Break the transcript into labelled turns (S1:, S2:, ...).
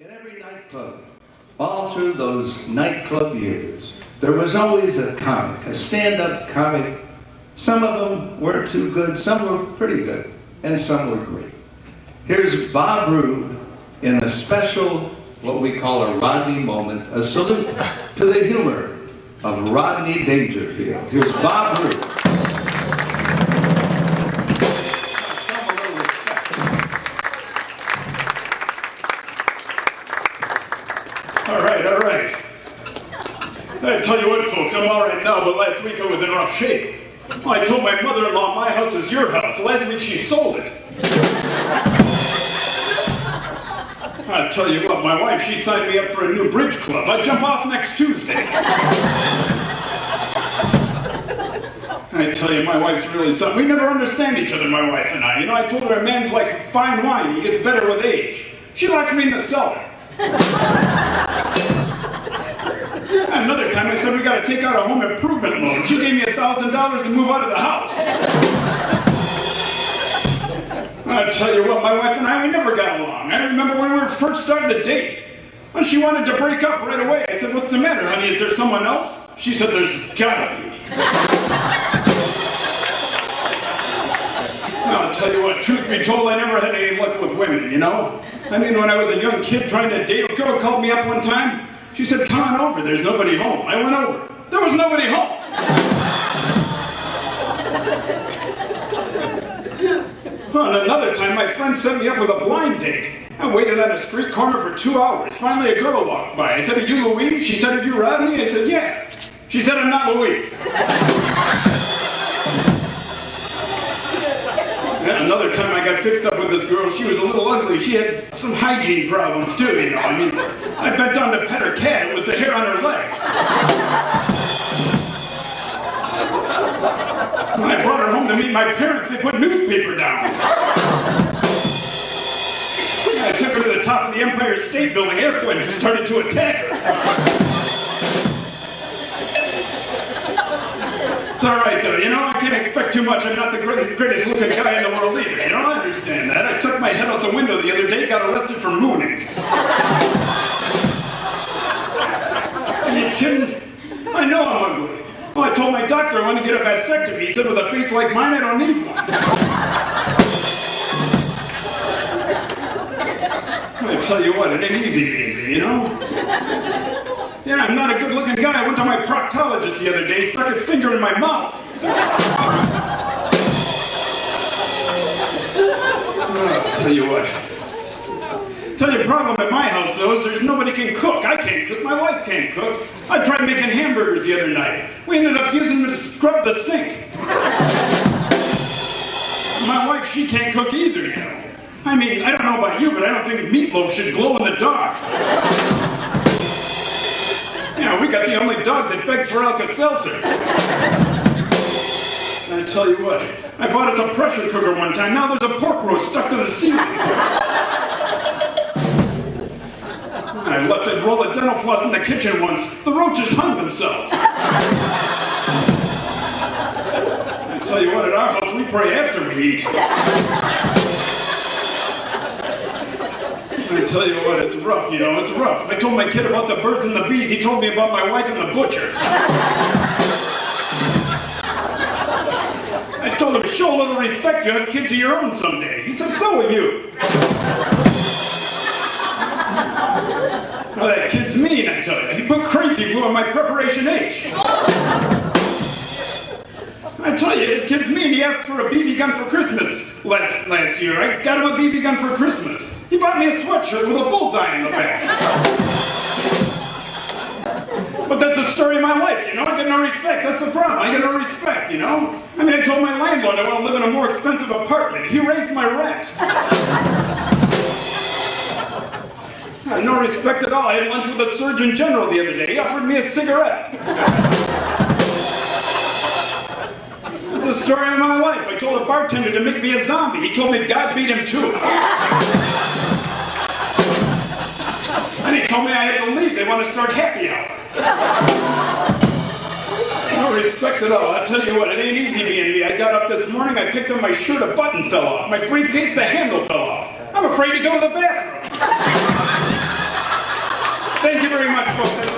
S1: In every nightclub, all through those nightclub years, there was always a comic, a stand-up comic. Some of them weren't too good, some were pretty good, and some were great. Here's Bob Roode in a special, what we call a Rodney moment, a salute to the humor of Rodney Dangerfield. Here's Bob Roode.
S2: All right. I tell you what, folks, I'm all right now, but last week I was in rough shape. I told my mother-in-law my house is your house. Last week she sold it. I tell you what, my wife, she signed me up for a new bridge club. I jump off next Tuesday. I tell you, my wife's really something. We never understand each other, my wife and I. You know, I told her a man's like fine wine. He gets better with age. She locked me in the cellar. Another time I said we got to take out a home improvement loan. She gave me $1,000 to move out of the house. I tell you what, my wife and I, we never got along. I remember when we were first starting to date. When she wanted to break up right away, I said, "What's the matter, honey? Is there someone else?" She said, "There's gotta be." I'll tell you what, truth be told, I never had any luck with women, you know? I mean, when I was a young kid trying to date, a girl called me up one time. She said, "Come on over, there's nobody home." I went over. There was nobody home. Well, and another time, my friend set me up with a blind date. I waited on a street corner for 2 hours. Finally, a girl walked by. I said, "Are you Louise?" She said, "Are you Rodney?" I said, "Yeah." She said, "I'm not Louise." And another time I got fixed up with this girl. She was a little ugly. She had some hygiene problems too, you know. I mean, I bent down to pet her cat. It was the hair on her legs. When I brought her home to meet my parents, they put newspaper down. I took her to the top of the Empire State Building. Airplanes started to attack her. It's all right, though. You know, I can't expect too much. I'm not the greatest looking guy in the world either. You know, I understand that. I sucked my head out the window the other day, got arrested for mooning. Are you kidding? I know I'm ugly. Well, I told my doctor I want to get a vasectomy. He said, "With a face like mine, I don't need one." I tell you what, it ain't easy being me, you know? Yeah, I'm not a good-looking guy. I went to my proctologist the other day, stuck his finger in my mouth. I'll tell you what. Tell you the problem at my house, though, is there's nobody can cook. I can't cook. My wife can't cook. I tried making hamburgers the other night. We ended up using them to scrub the sink. My wife, she can't cook either, you know. I mean, I don't know about you, but I don't think meatloaf should glow in the dark. Yeah, we got the only dog that begs for Alka-Seltzer. I tell you what, I bought us a pressure cooker one time. Now there's a pork roast stuck to the ceiling. I left a roll of dental floss in the kitchen once. The roaches hung themselves. I tell you what, at our house, we pray after we eat. I tell you what, it's rough, you know, it's rough. I told my kid about the birds and the bees. He told me about my wife and the butcher. I told him, show a little respect, you have kids of your own someday. He said, so have you. Well, that kid's mean, I tell you. He put crazy glue on my preparation H. I tell you, the kid's mean. He asked for a BB gun for Christmas last year. I got him a BB gun for Christmas. He bought me a sweatshirt with a bullseye in the back. But that's the story of my life, you know? I get no respect. That's the problem. I get no respect, you know? I mean, I told my landlord I want to live in a more expensive apartment. He raised my rent. I had no respect at all. I had lunch with the Surgeon General the other day. He offered me a cigarette. It's the story of my life. I told a bartender to make me a zombie. He told me God beat him too. And he told me I had to leave. They want to start happy hour. No respect at all. I tell you what, it ain't easy being me. I got up this morning, I picked up my shirt, a button fell off. My briefcase, the handle fell off. I'm afraid to go to the bathroom. Thank you very much, folks.